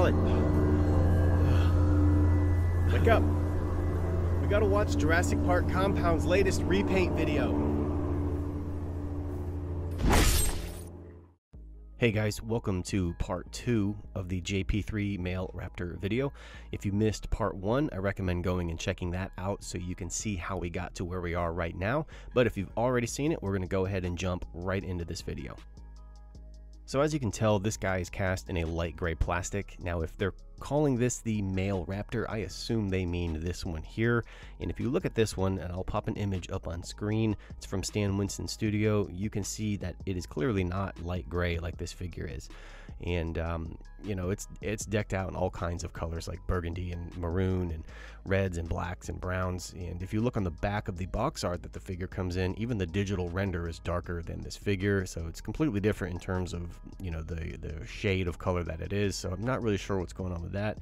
palette. Wake up. We gotta watch Jurassic Park Compound's latest repaint video. Hey guys, welcome to part 2 of the JP3 male Raptor video. If you missed part 1, I recommend going and checking that out so you can see how we got to where we are right now. But if you've already seen it, we're going to go ahead and jump right into this video. So as you can tell, this guy is cast in a light gray plastic. Now if they're calling this the male Raptor, I assume they mean this one here. And if you look at this one, and I'll pop an image up on screen, it's from Stan Winston's studio, you can see that it is clearly not light gray like this figure is. And you know, it's decked out in all kinds of colors like burgundy and maroon and reds and blacks and browns. And if you look on the back of the box art that the figure comes in, even the digital render is darker than this figure, so it's completely different in terms of, you know, the shade of color that it is. So I'm not really sure what's going on with that.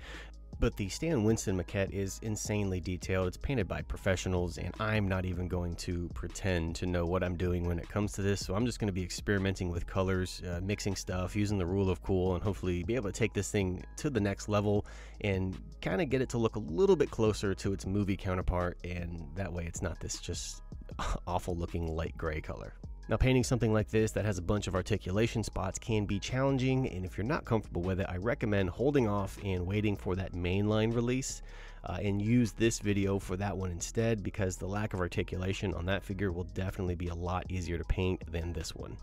But the Stan Winston maquette is insanely detailed. It's painted by professionals, and I'm not even going to pretend to know what I'm doing when it comes to this. So I'm just going to be experimenting with colors, mixing stuff, using the rule of cool, and hopefully be able to take this thing to the next level and kind of get it to look a little bit closer to its movie counterpart. And that way it's not this just awful looking light gray color. Now, painting something like this that has a bunch of articulation spots can be challenging, and if you're not comfortable with it, I recommend holding off and waiting for that mainline release and use this video for that one instead, because the lack of articulation on that figure will definitely be a lot easier to paint than this one.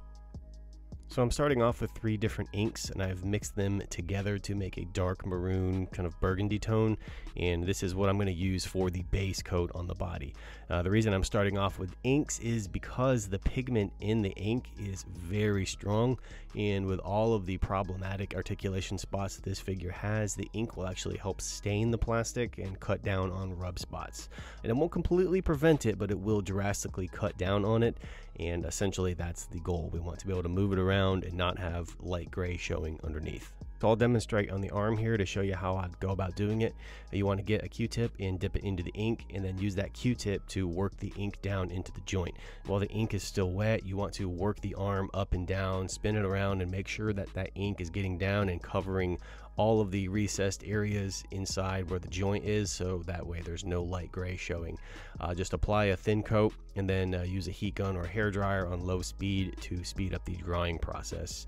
So I'm starting off with 3 different inks, and I've mixed them together to make a dark maroon kind of burgundy tone, and this is what I'm going to use for the base coat on the body. The reason I'm starting off with inks is because the pigment in the ink is very strong, and with all of the problematic articulation spots that this figure has, the ink will actually help stain the plastic and cut down on rub spots. And it won't completely prevent it, but it will drastically cut down on it, and essentially that's the goal. We want to be able to move it around and not have light gray showing underneath. So I'll demonstrate on the arm here to show you how I'd go about doing it. You want to get a Q-tip and dip it into the ink, and then use that Q-tip to work the ink down into the joint. While the ink is still wet, you want to work the arm up and down, spin it around, and make sure that that ink is getting down and covering all of the recessed areas inside where the joint is, so that way there's no light gray showing. Just apply a thin coat and then use a heat gun or a hair dryer on low speed to speed up the drying process.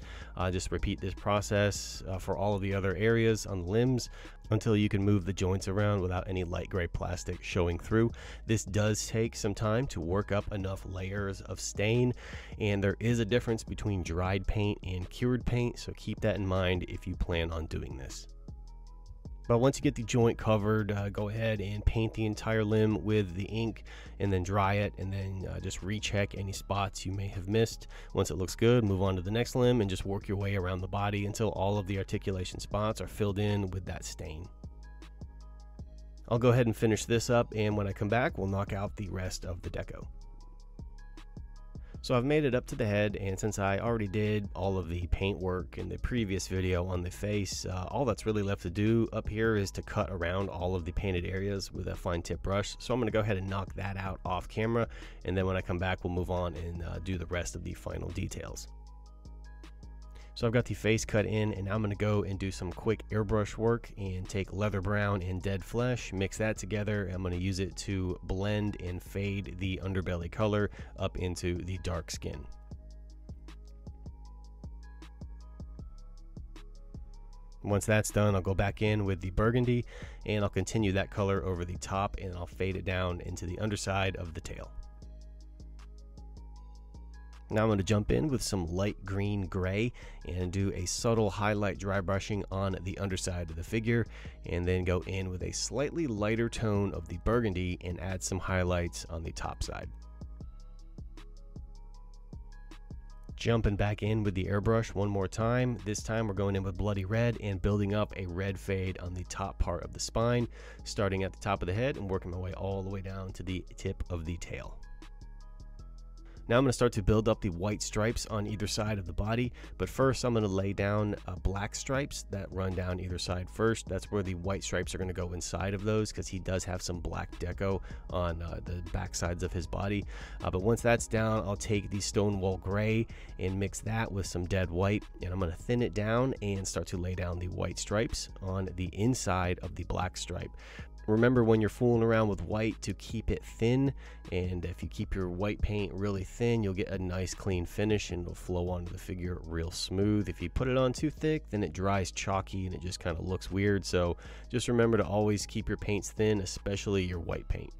Just repeat this process for all of the other areas on the limbs until you can move the joints around without any light gray plastic showing through. This does take some time to work up enough layers of stain, and there is a difference between dried paint and cured paint, so keep that in mind if you plan on doing this. But once you get the joint covered, go ahead and paint the entire limb with the ink and then dry it, and then just recheck any spots you may have missed. Once it looks good, move on to the next limb and just work your way around the body until all of the articulation spots are filled in with that stain. I'll go ahead and finish this up, and when I come back, we'll knock out the rest of the deco. So I've made it up to the head, and since I already did all of the paint work in the previous video on the face, all that's really left to do up here is to cut around all of the painted areas with a fine tip brush. So I'm going to go ahead and knock that out off camera, and then when I come back, we'll move on and do the rest of the final details. So I've got the face cut in, and now I'm going to go and do some quick airbrush work and take leather brown and dead flesh, mix that together. I'm going to use it to blend and fade the underbelly color up into the dark skin. Once that's done, I'll go back in with the burgundy, and I'll continue that color over the top, and I'll fade it down into the underside of the tail. Now I'm going to jump in with some light green gray and do a subtle highlight dry brushing on the underside of the figure, and then go in with a slightly lighter tone of the burgundy and add some highlights on the top side. Jumping back in with the airbrush one more time. This time we're going in with bloody red and building up a red fade on the top part of the spine, starting at the top of the head and working my way all the way down to the tip of the tail. Now I'm going to start to build up the white stripes on either side of the body, but first I'm going to lay down black stripes that run down either side first. That's where the white stripes are going to go inside of those, because he does have some black deco on the back sides of his body. But once that's down, I'll take the Stonewall Gray and mix that with some dead white, and I'm going to thin it down and start to lay down the white stripes on the inside of the black stripe. Remember, when you're fooling around with white, to keep it thin, and if you keep your white paint really thin, you'll get a nice clean finish and it'll flow onto the figure real smooth. If you put it on too thick, then it dries chalky and it just kind of looks weird. So just remember to always keep your paints thin, especially your white paint.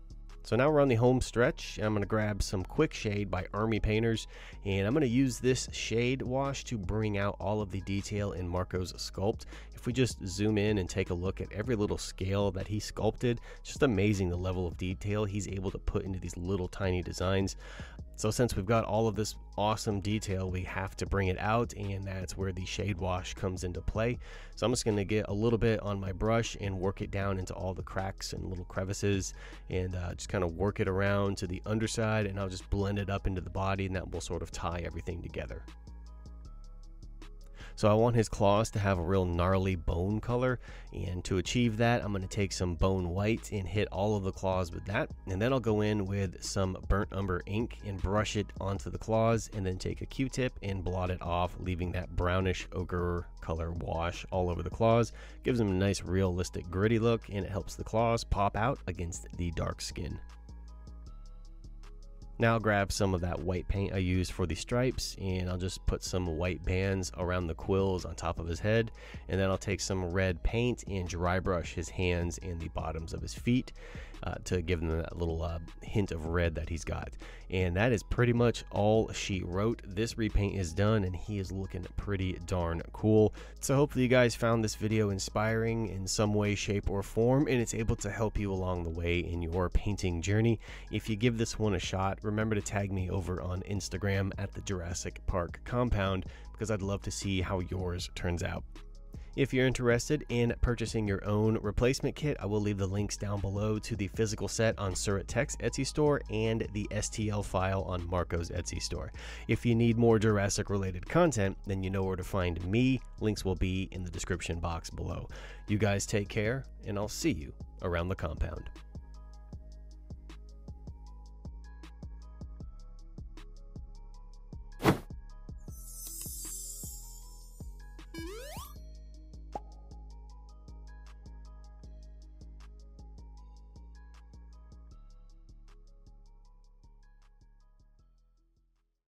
So now we're on the home stretch, and I'm going to grab some Quick Shade by Army Painters, and I'm going to use this shade wash to bring out all of the detail in Marco's sculpt. If we just zoom in and take a look at every little scale that he sculpted, it's just amazing the level of detail he's able to put into these little tiny designs. So since we've got all of this awesome detail, we have to bring it out, and that's where the shade wash comes into play. So I'm just going to get a little bit on my brush and work it down into all the cracks and little crevices, and just kind of work it around to the underside, and I'll just blend it up into the body, and that will sort of tie everything together. So I want his claws to have a real gnarly bone color, and to achieve that, I'm going to take some bone white and hit all of the claws with that, and then I'll go in with some burnt umber ink and brush it onto the claws, and then take a Q-tip and blot it off, leaving that brownish ochre color wash all over the claws. Gives them a nice realistic gritty look, and it helps the claws pop out against the dark skin. Now I'll grab some of that white paint I used for the stripes, and I'll just put some white bands around the quills on top of his head, and then I'll take some red paint and dry brush his hands and the bottoms of his feet to give them that little hint of red that he's got. And that is pretty much all she wrote. This repaint is done, and he is looking pretty darn cool. So hopefully you guys found this video inspiring in some way, shape, or form, and it's able to help you along the way in your painting journey. If you give this one a shot, remember to tag me over on Instagram at the Jurassic Park Compound, because I'd love to see how yours turns out. If you're interested in purchasing your own replacement kit, I will leave the links down below to the physical set on Surrett Tech's Etsy store and the STL file on Marco's Etsy store. If you need more Jurassic related content, then you know where to find me. Links will be in the description box below. You guys take care, and I'll see you around the compound.